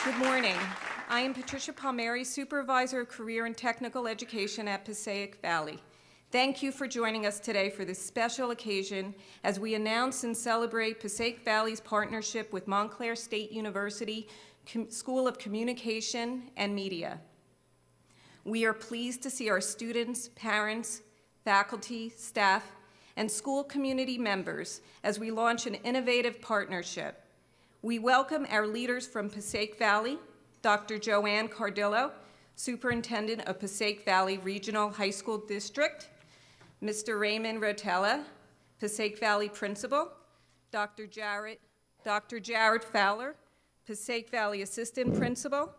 Good morning. I am Patricia Palmieri, Supervisor of Career and Technical Education at Passaic Valley. Thank you for joining us today for this special occasion as we announce and celebrate Passaic Valley's partnership with Montclair State University School of Communication and Media. We are pleased to see our students, parents, faculty, staff, and school community members as we launch an innovative partnership. We welcome our leaders from Passaic Valley, Dr. JOANN CARDILLO, Superintendent of Passaic Valley Regional High School District, Mr. Raymond Rotella, Passaic Valley Principal, Dr. Jared Fowler, Passaic Valley Assistant Principal,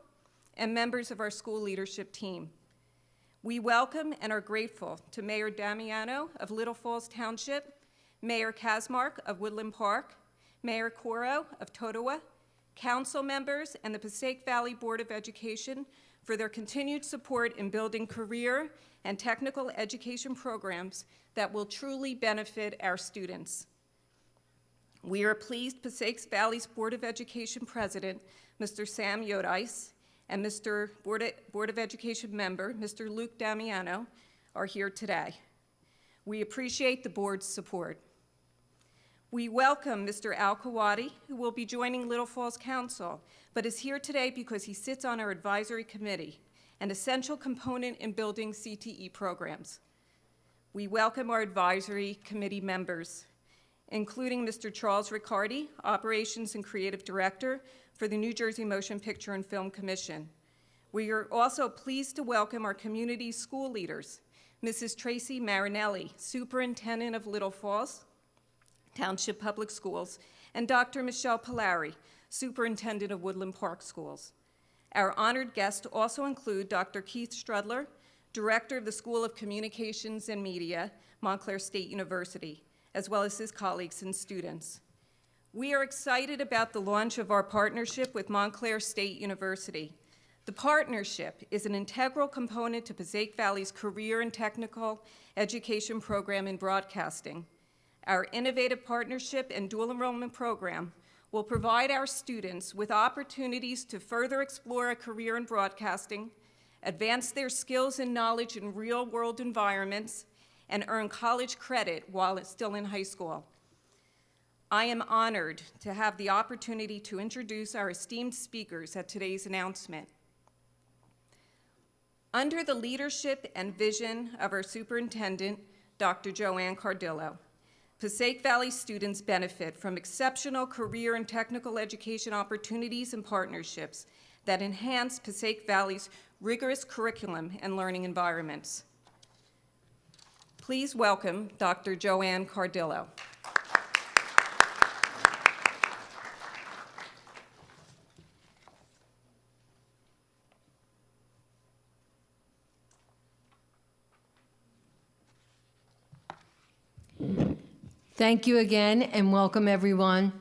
and members of our school leadership team. We welcome and are grateful to Mayor Damiano of Little Falls Township, Mayor Kazmark of Woodland Park, Mayor Coro of Totowa, council members, and the Passaic Valley Board of Education for their continued support in building career and technical education programs that will truly benefit our students. We are pleased Passaic Valley's Board of Education President, Mr. Sam YODICE, and Mr. Board of Education member, Mr. Luke Damiano, are here today. We appreciate the board's support. We welcome Mr. Al Kawadi, who will be joining Little Falls Council, but is here today because he sits on our advisory committee, an essential component in building CTE programs. We welcome our advisory committee members, including Mr. Charles Riccardi, Operations and Creative Director for the New Jersey Motion Picture and Film Commission. We are also pleased to welcome our community school leaders, Mrs. Tracy Marinelli, Superintendent of Little Falls Township Public Schools, and Dr. Michelle Polari, Superintendent of Woodland Park Schools. Our honored guests also include Dr. Keith Strudler, Director of the School of Communications and Media, Montclair State University, as well as his colleagues and students. We are excited about the launch of our partnership with Montclair State University. The partnership is an integral component to Passaic Valley's career and technical education program in broadcasting. Our innovative partnership and dual enrollment program will provide our students with opportunities to further explore a career in broadcasting, advance their skills and knowledge in real-world environments, and earn college credit while still in high school. I am honored to have the opportunity to introduce our esteemed speakers at today's announcement. Under the leadership and vision of our superintendent, Dr. JOANN CARDILLO, Passaic Valley students benefit from exceptional career and technical education opportunities and partnerships that enhance Passaic Valley's rigorous curriculum and learning environments. Please welcome Dr. JOANN CARDILLO. Thank you again, and welcome everyone.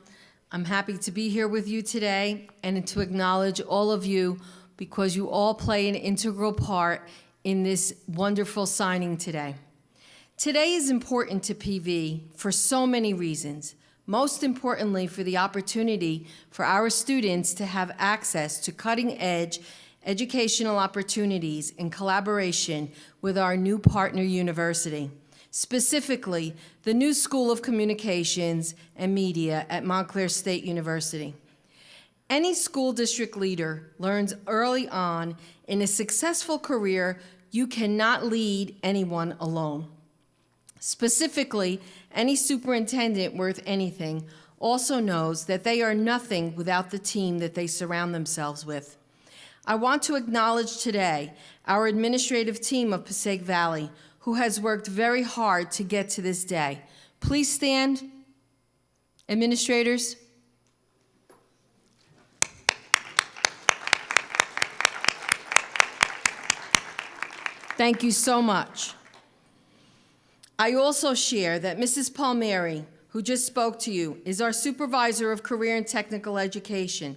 I'm happy to be here with you today and to acknowledge all of you because you all play an integral part in this wonderful signing today. Today is important to PV for so many reasons. Most importantly, for the opportunity for our students to have access to cutting-edge educational opportunities in collaboration with our new partner university. Specifically, the new School of Communications and Media at Montclair State University. Any school district leader learns early on in a successful career you cannot lead anyone alone. Specifically, any superintendent worth anything also knows that they are nothing without the team that they surround themselves with. I want to acknowledge today our administrative team of Passaic Valley, who has worked very hard to get to this day. Please stand, administrators. Thank you so much. I also share that Mrs. Palmieri, who just spoke to you, is our Supervisor of Career and Technical Education.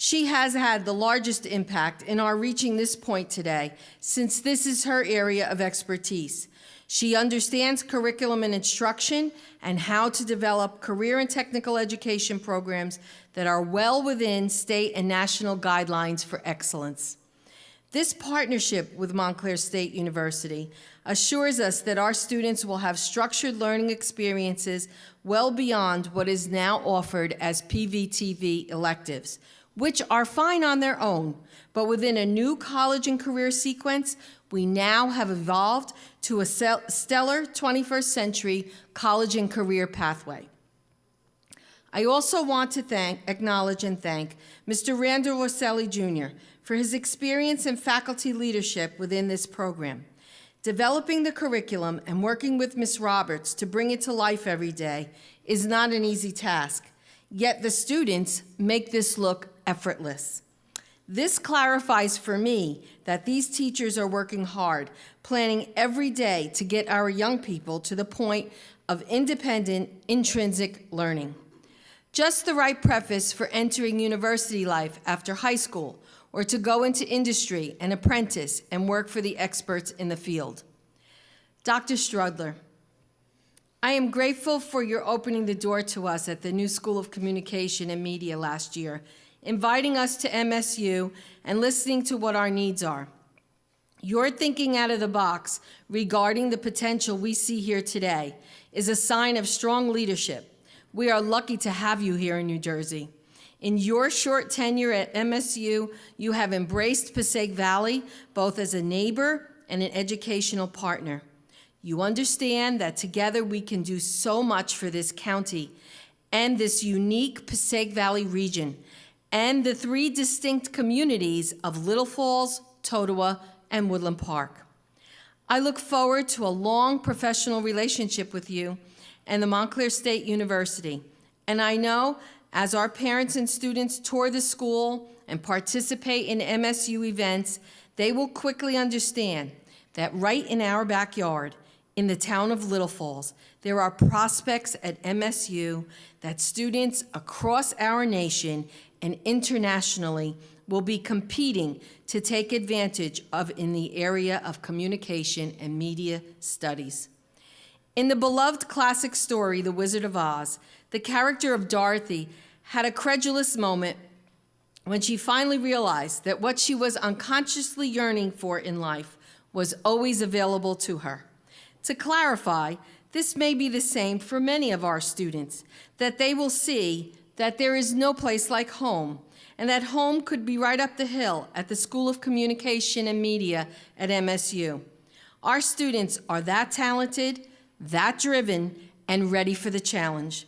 She has had the largest impact in our reaching this point today, since this is her area of expertise. She understands curriculum and instruction and how to develop career and technical education programs that are well within state and national guidelines for excellence. This partnership with Montclair State University assures us that our students will have structured learning experiences well beyond what is now offered as PVTV electives, which are fine on their own, but within a new college and career sequence, we now have evolved to a stellar 21st century college and career pathway. I also want to acknowledge and thank Mr. Randall ROSSILLI Jr. for his experience and faculty leadership within this program. Developing the curriculum and working with Ms. Roberts to bring it to life every day is not an easy task, yet the students make this look effortless. This clarifies for me that these teachers are working hard, planning every day to get our young people to the point of independent, intrinsic learning. Just the right preface for entering university life after high school, or to go into industry and apprentice and work for the experts in the field. Dr. Strudler, I am grateful for your opening the door to us at the new School of Communication and Media last year, inviting us to MSU and listening to what our needs are. Your thinking out of the box regarding the potential we see here today is a sign of strong leadership. We are lucky to have you here in New Jersey. In your short tenure at MSU, you have embraced Passaic Valley both as a neighbor and an educational partner. You understand that together we can do so much for this county and this unique Passaic Valley region and the three distinct communities of Little Falls, Totowa, and Woodland Park. I look forward to a long professional relationship with you and the Montclair State University, and I know as our parents and students tour the school and participate in MSU events, they will quickly understand that right in our backyard, in the town of Little Falls, there are prospects at MSU that students across our nation and internationally will be competing to take advantage of in the area of communication and media studies. In the beloved classic story, The Wizard of Oz, the character of Dorothy had a credulous moment when she finally realized that what she was unconsciously yearning for in life was always available to her. To clarify, this may be the same for many of our students, that they will see that there is no place like home, and that home could be right up the hill at the School of Communication and Media at MSU. Our students are that talented, that driven, and ready for the challenge.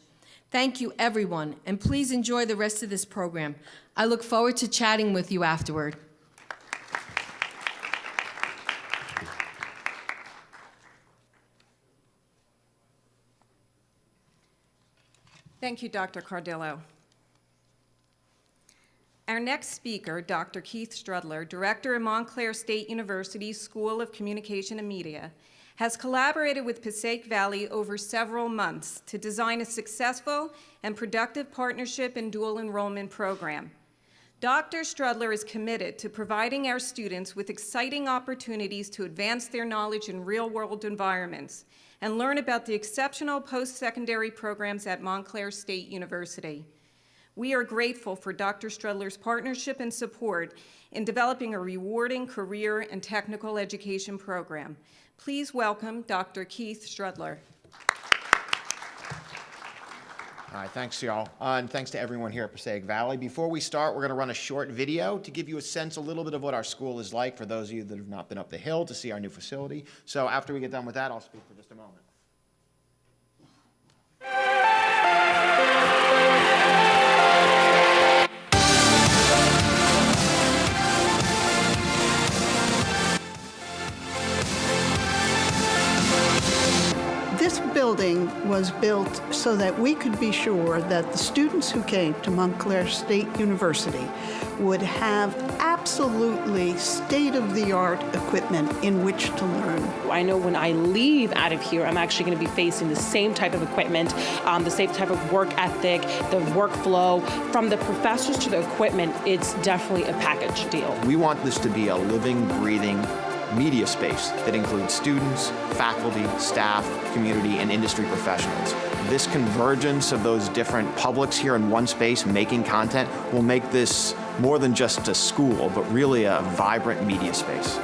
Thank you, everyone, and please enjoy the rest of this program. I look forward to chatting with you afterward. Thank you, Dr. Cardillo. Our next speaker, Dr. Keith Strudler, Director of Montclair State University School of Communication and Media, has collaborated with Passaic Valley over several months to design a successful and productive partnership and dual enrollment program. Dr. Strudler is committed to providing our students with exciting opportunities to advance their knowledge in real-world environments and learn about the exceptional post-secondary programs at Montclair State University. We are grateful for Dr. Strudler's partnership and support in developing a rewarding career and technical education program. Please welcome Dr. Keith Strudler. All right, thanks, y'all, and thanks to everyone here at Passaic Valley. Before we start, we're going to run a short video to give you a sense, a little bit of what our school is like for those of you that have not been up the hill to see our new facility. So after we get done with that, I'll speak for just a moment. This building was built so that we could be sure that the students who came to Montclair State University would have absolutely state-of-the-art equipment in which to learn. I know when I leave out of here, I'm actually going to be facing the same type of equipment, the same type of work ethic, the workflow. From the professors to the equipment, it's definitely a package deal. We want this to be a living, breathing media space that includes students, faculty, staff, community, and industry professionals. This convergence of those different publics here in one space making content will make this more than just a school, but really a vibrant media space.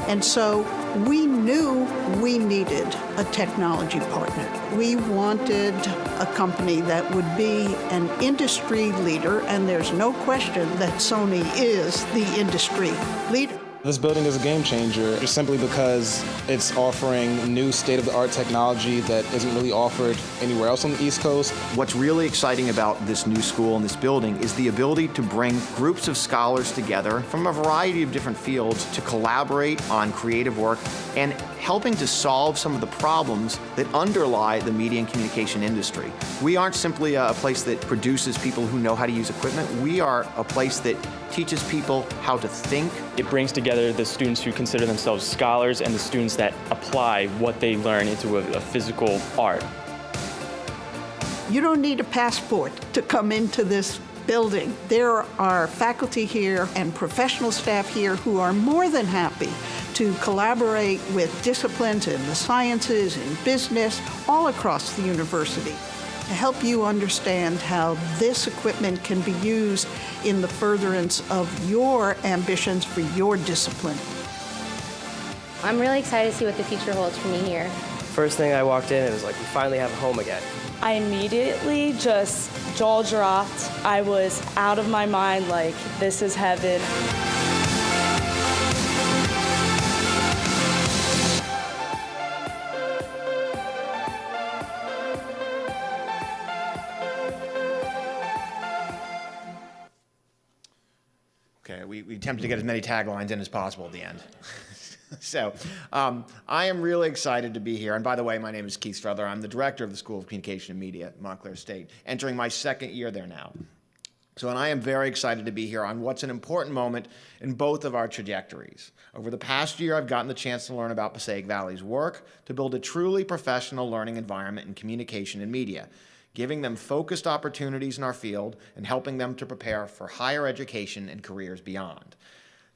And so we knew we needed a technology partner. We wanted a company that would be an industry leader, and there's no question that Sony is the industry leader. This building is a game changer just simply because it's offering new state-of-the-art technology that isn't really offered anywhere else on the East Coast. What's really exciting about this new school and this building is the ability to bring groups of scholars together from a variety of different fields to collaborate on creative work and helping to solve some of the problems that underlie the media and communication industry. We aren't simply a place that produces people who know how to use equipment. We are a place that teaches people how to think. It brings together the students who consider themselves scholars and the students that apply what they learn into a physical art. You don't need a passport to come into this building. There are faculty here and professional staff here who are more than happy to collaborate with disciplines in the sciences, in business, all across the university, to help you understand how this equipment can be used in the furtherance of your ambitions for your discipline. I'm really excited to see what the future holds for me here. First thing I walked in, it was like, we finally have a home again. I immediately just jaw dropped. I was out of my mind, like, this is heaven. Okay, we attempted to get as many taglines in as possible at the end. So I am really excited to be here. And by the way, my name is Keith Struther. I'm the director of the School of Communication and Media at Montclair State, entering my second year there now. And I am very excited to be here on what's an important moment in both of our trajectories. Over the past year, I've gotten the chance to learn about Passaic Valley's work to build a truly professional learning environment in communication and media, giving them focused opportunities in our field and helping them to prepare for higher education and careers beyond.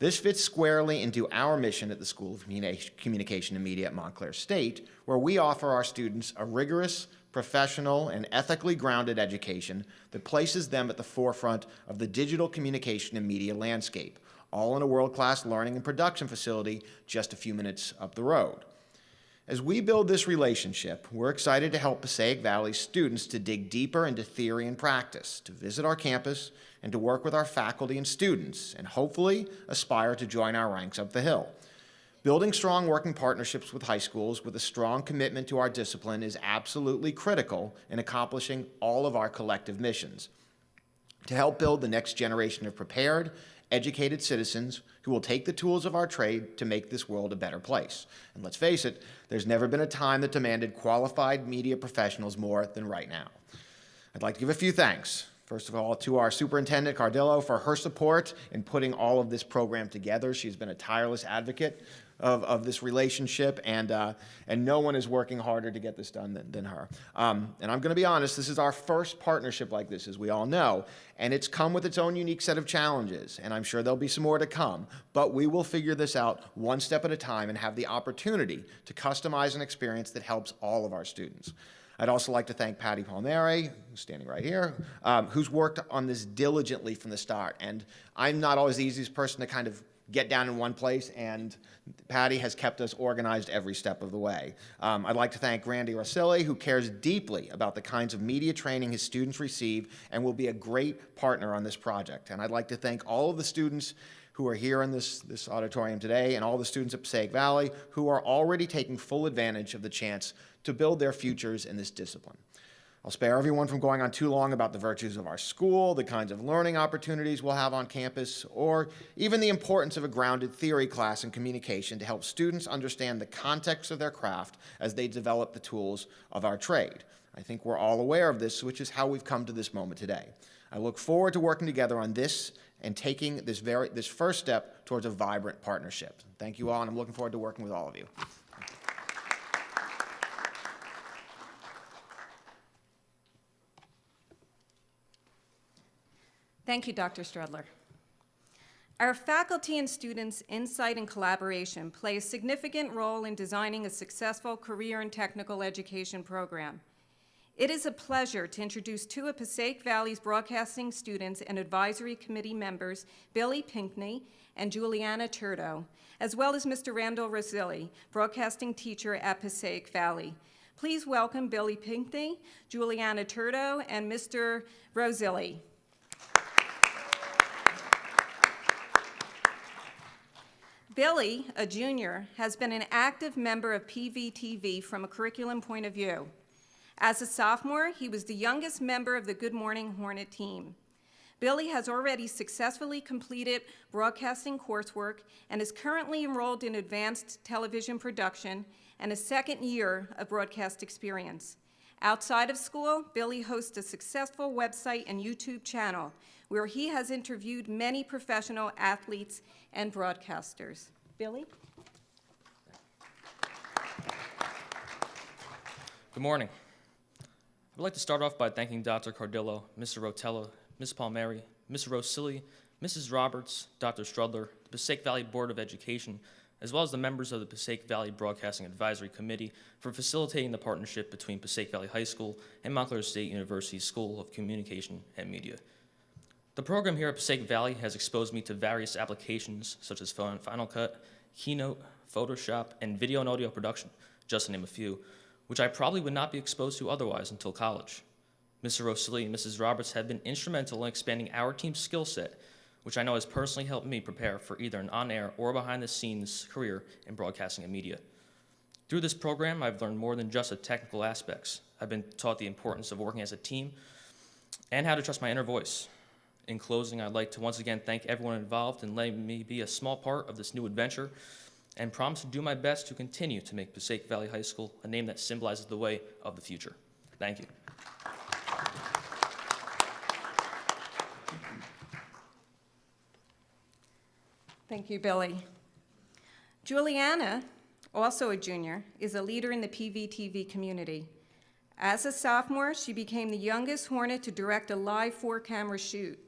This fits squarely into our mission at the School of Communication and Media at Montclair State, where we offer our students a rigorous, professional, and ethically grounded education that places them at the forefront of the digital communication and media landscape, all in a world-class learning and production facility just a few minutes up the road. As we build this relationship, we're excited to help Passaic Valley students to dig deeper into theory and practice, to visit our campus, and to work with our faculty and students, and hopefully aspire to join our ranks up the hill. Building strong working partnerships with high schools with a strong commitment to our discipline is absolutely critical in accomplishing all of our collective missions. To help build the next generation of prepared, educated citizens who will take the tools of our trade to make this world a better place. And let's face it, there's never been a time that demanded qualified media professionals more than right now. I'd like to give a few thanks. First of all, to our superintendent, CARDILLO, for her support in putting all of this program together. She's been a tireless advocate of this relationship, and no one is working harder to get this done than her. And I'm going to be honest, this is our first partnership like this, as we all know, and it's come with its own unique set of challenges, and I'm sure there'll be some more to come, but we will figure this out one step at a time and have the opportunity to customize an experience that helps all of our students. I'd also like to thank Patty Palmieri, who's standing right here, who's worked on this diligently from the start. And I'm not always the easiest person to kind of get down in one place, and Patty has kept us organized every step of the way. I'd like to thank ROSSILLI, who cares deeply about the kinds of media training his students receive and will be a great partner on this project. And I'd like to thank all of the students who are here in this auditorium today and all the students at Passaic Valley who are already taking full advantage of the chance to build their futures in this discipline. I'll spare everyone from going on too long about the virtues of our school, the kinds of learning opportunities we'll have on campus, or even the importance of a grounded theory class in communication to help students understand the context of their craft as they develop the tools of our trade. I think we're all aware of this, which is how we've come to this moment today. I look forward to working together on this and taking this first step towards a vibrant partnership. Thank you all, and I'm looking forward to working with all of you. Thank you, Dr. Strudler. Our faculty and students' insight and collaboration play a significant role in designing a successful career and technical education program. It is a pleasure to introduce two of Passaic Valley's broadcasting students and advisory committee members, Billy Pinckney and Juliana TURDO, as well as Mr. Randall ROSSILLI, broadcasting teacher at Passaic Valley. Please welcome Billy Pinckney, Juliana TURDO, and Mr. ROSSILLI. Billy, a junior, has been an active member of PVTV from a curriculum point of view. As a sophomore, he was the youngest member of the Good Morning Hornet team. Billy has already successfully completed broadcasting coursework and is currently enrolled in advanced television production and a second year of broadcast experience. Outside of school, Billy hosts a successful website and YouTube channel where he has interviewed many professional athletes and broadcasters. Billy? Good morning. I'd like to start off by thanking Dr. Cardillo, Mr. Rotella, Ms. Palmieri, Mr. Rossilli, Mrs. Roberts, Dr. Strudler, the Passaic Valley Board of Education, as well as the members of the Passaic Valley Broadcasting Advisory Committee for facilitating the partnership between Passaic Valley High School and Montclair State University's School of Communication and Media. The program here at Passaic Valley has exposed me to various applications such as Final Cut, Keynote, Photoshop, and video and audio production, just to name a few, which I probably would not be exposed to otherwise until college. Mr. Rossilli and Mrs. Roberts have been instrumental in expanding our team's skill set, which I know has personally helped me prepare for either an on-air or behind-the-scenes career in broadcasting and media. Through this program, I've learned more than just the technical aspects. I've been taught the importance of working as a team and how to trust my inner voice. In closing, I'd like to once again thank everyone involved in letting me be a small part of this new adventure and promise to do my best to continue to make Passaic Valley High School a name that symbolizes the way of the future. Thank you. Thank you, Billy. Juliana, also a junior, is a leader in the PVTV community. As a sophomore, she became the youngest Hornet to direct a live 4-camera shoot.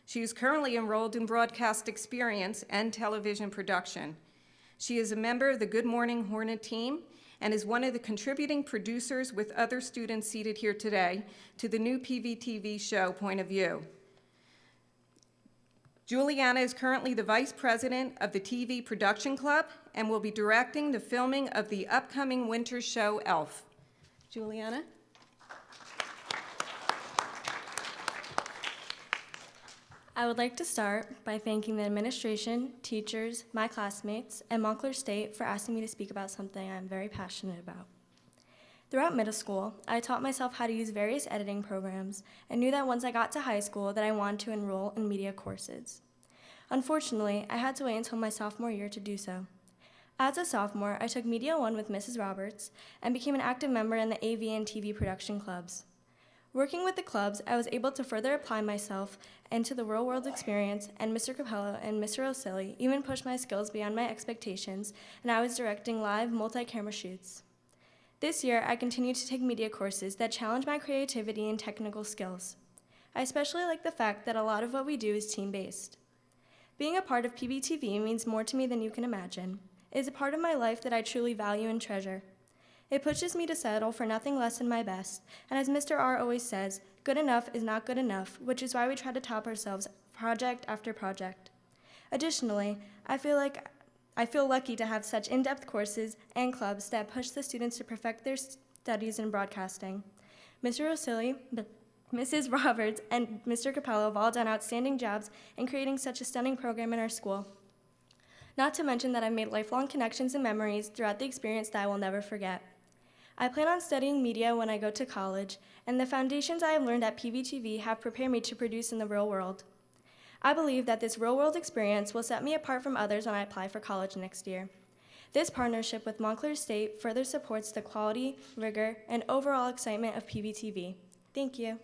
She is currently enrolled in broadcast experience and television production. She is a member of the Good Morning Hornet team and is one of the contributing producers with other students seated here today to the new PVTV show, Point of View. Juliana is currently the vice president of the TV Production Club and will be directing the filming of the upcoming winter show, Elf. Juliana? I would like to start by thanking the administration, teachers, my classmates, and Montclair State for asking me to speak about something I'm very passionate about. Throughout middle school, I taught myself how to use various editing programs and knew that once I got to high school that I wanted to enroll in media courses. Unfortunately, I had to wait until my sophomore year to do so. As a sophomore, I took Media 1 with Mrs. Roberts and became an active member in the AV and TV production clubs. Working with the clubs, I was able to further apply myself into the real-world experience, and Mr. Capello and Mr. Rossilli even pushed my skills beyond my expectations, and I was directing live multi-camera shoots. This year, I continued to take media courses that challenge my creativity and technical skills. I especially like the fact that a lot of what we do is team-based. Being a part of PVTV means more to me than you can imagine. It is a part of my life that I truly value and treasure. It pushes me to settle for nothing less than my best, and as Mr. R always says, good enough is not good enough, which is why we try to top ourselves project after project. Additionally, I feel lucky to have such in-depth courses and clubs that push the students to perfect their studies in broadcasting. Mr. Rossilli, Mrs. Roberts, and Mr. Capello have all done outstanding jobs in creating such a stunning program in our school. Not to mention that I've made lifelong connections and memories throughout the experience that I will never forget. I plan on studying media when I go to college, and the foundations I have learned at PVTV have prepared me to produce in the real world. I believe that this real-world experience will set me apart from others when I apply for college next year. This partnership with Montclair State further supports the quality, rigor, and overall excitement of PVTV. Thank you.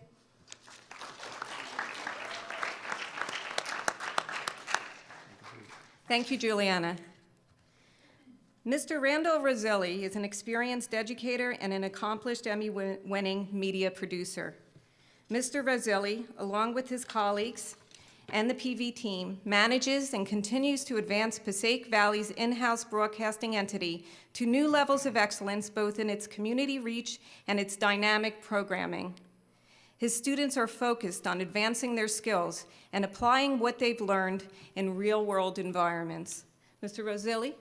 Thank you, Juliana. Mr. Randall ROSSILLI is an experienced educator and an accomplished Emmy-winning media producer. Mr. ROSSILLI, along with his colleagues and the PV team manages and continues to advance Passaic Valley's in-house broadcasting entity to new levels of excellence, both in its community reach and its dynamic programming. His students are focused on advancing their skills and applying what they've learned in real-world environments. Mr. Rossilli?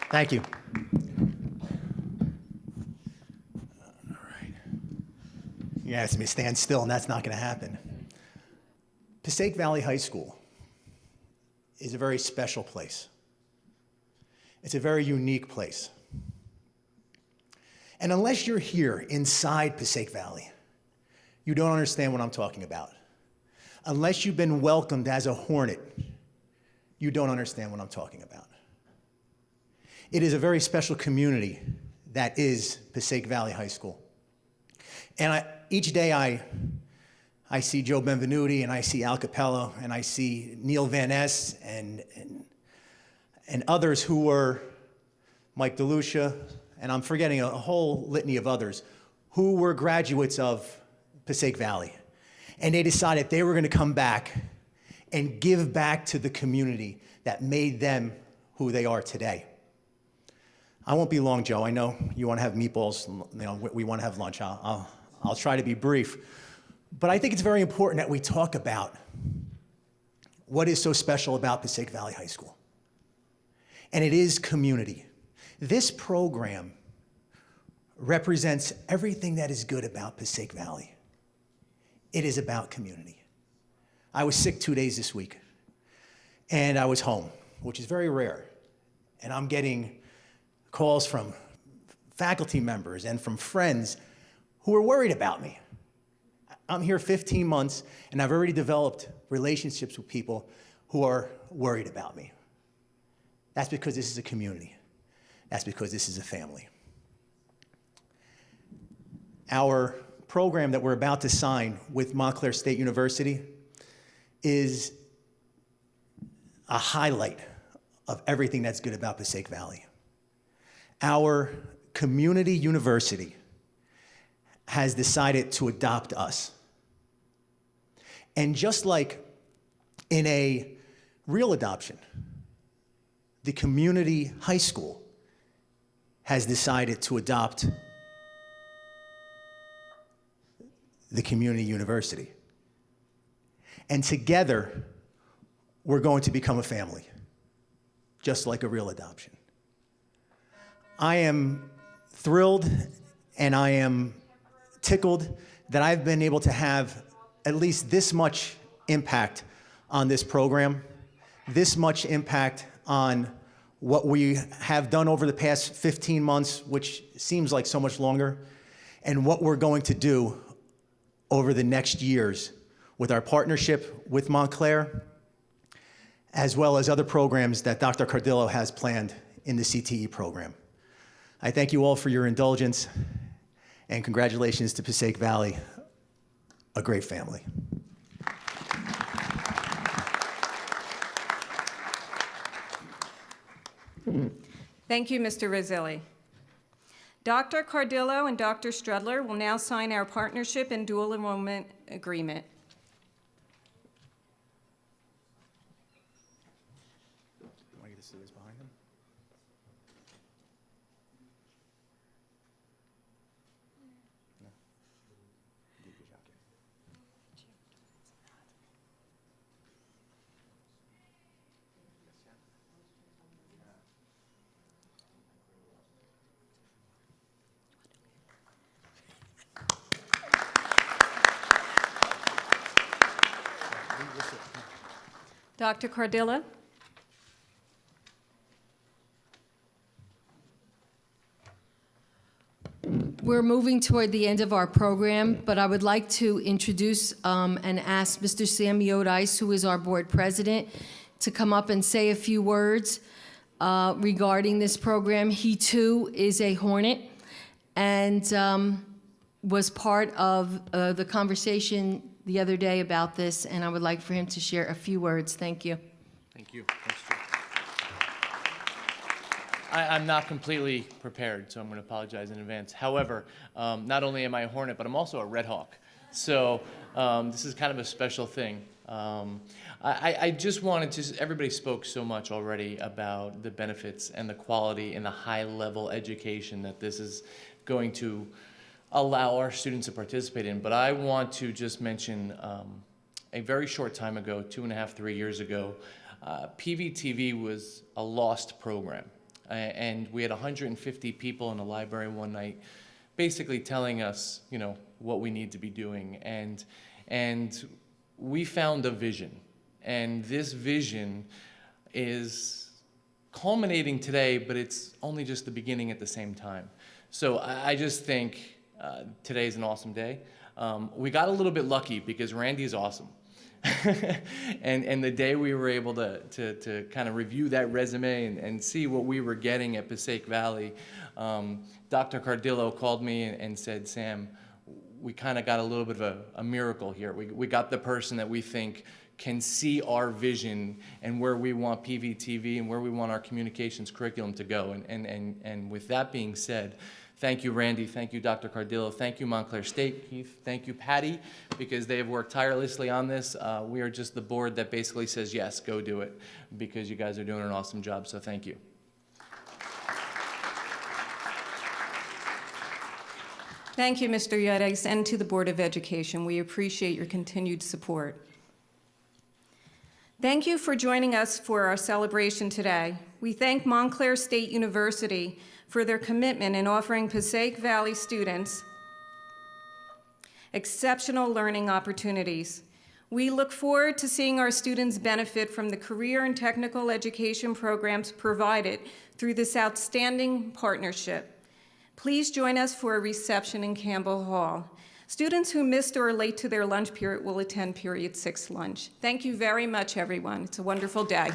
Thank you. You asked me to stand still, and that's not going to happen. Passaic Valley High School is a very special place. It's a very unique place. And unless you're here inside Passaic Valley, you don't understand what I'm talking about. Unless you've been welcomed as a hornet, you don't understand what I'm talking about. It is a very special community that is Passaic Valley High School. And each day I see Joe Benvenuti, and I see Al Capello, and I see Neil Van Ness, and others who were Mike DeLucia, and I'm forgetting a whole litany of others who were graduates of Passaic Valley. And they decided they were going to come back and give back to the community that made them who they are today. I won't be long, Joe. I know you want to have meatballs. You know, we want to have lunch. I'll try to be brief. But I think it's very important that we talk about what is so special about Passaic Valley High School. And it is community. This program represents everything that is good about Passaic Valley. It is about community. I was sick 2 days this week, and I was home, which is very rare. And I'm getting calls from faculty members and from friends who are worried about me. I'm here 15 months, and I've already developed relationships with people who are worried about me. That's because this is a community. That's because this is a family. Our program that we're about to sign with Montclair State University is a highlight of everything that's good about Passaic Valley. Our community university has decided to adopt us. And just like in a real adoption, the community high school has decided to adopt the community university. And together, we're going to become a family, just like a real adoption. I am thrilled and I am tickled that I've been able to have at least this much impact on this program, this much impact on what we have done over the past 15 months, which seems like so much longer, and what we're going to do over the next years with our partnership with Montclair, as well as other programs that Dr. Cardillo has planned in the CTE program. I thank you all for your indulgence, and congratulations to Passaic Valley, a great family. Thank you, Mr. Rossilli. Dr. Cardillo and Dr. Strudler will now sign our partnership and dual enrollment agreement. Want to get the scissors behind him? No. You did a good job. Dr. Cardillo? We're moving toward the end of our program, but I would like to introduce and ask Mr. Sam YODICE, who is our board president, to come up and say a few words regarding this program. He too is a Hornet and was part of the conversation the other day about this, and I would like for him to share a few words. Thank you. Thank you. I'm not completely prepared, so I'm going to apologize in advance. However, not only am I a Hornet, but I'm also a Red Hawk. So this is kind of a special thing. I just wanted to, everybody spoke so much already about the benefits and the quality and the high-level education that this is going to allow our students to participate in. But I want to just mention a very short time ago, 2.5, 3 years ago, PVTV was a lost program. And we had 150 people in the library one night basically telling us, you know, what we need to be doing. And we found a vision. And this vision is culminating today, but it's only just the beginning at the same time. So I just think today's an awesome day. We got a little bit lucky because Randy's awesome. and the day we were able to kind of review that resume and see what we were getting at Passaic Valley, Dr. Cardillo called me and said, Sam, we kind of got a little bit of a miracle here. We got the person that we think can see our vision and where we want PVTV and where we want our communications curriculum to go. And with that being said, thank you, Randy. Thank you, Dr. Cardillo. Thank you, Montclair State. Keith, thank you, Patty, because they have worked tirelessly on this. We are just the board that basically says, yes, go do it, because you guys are doing an awesome job, so thank you. Thank you, Mr. YODICE, and to the Board of Education. We appreciate your continued support. Thank you for joining us for our celebration today. We thank Montclair State University for their commitment in offering Passaic Valley students exceptional learning opportunities. We look forward to seeing our students benefit from the career and technical education programs provided through this outstanding partnership. Please join us for a reception in Campbell Hall. Students who missed or are late to their lunch period will attend period 6 lunch. Thank you very much, everyone. It's a wonderful day.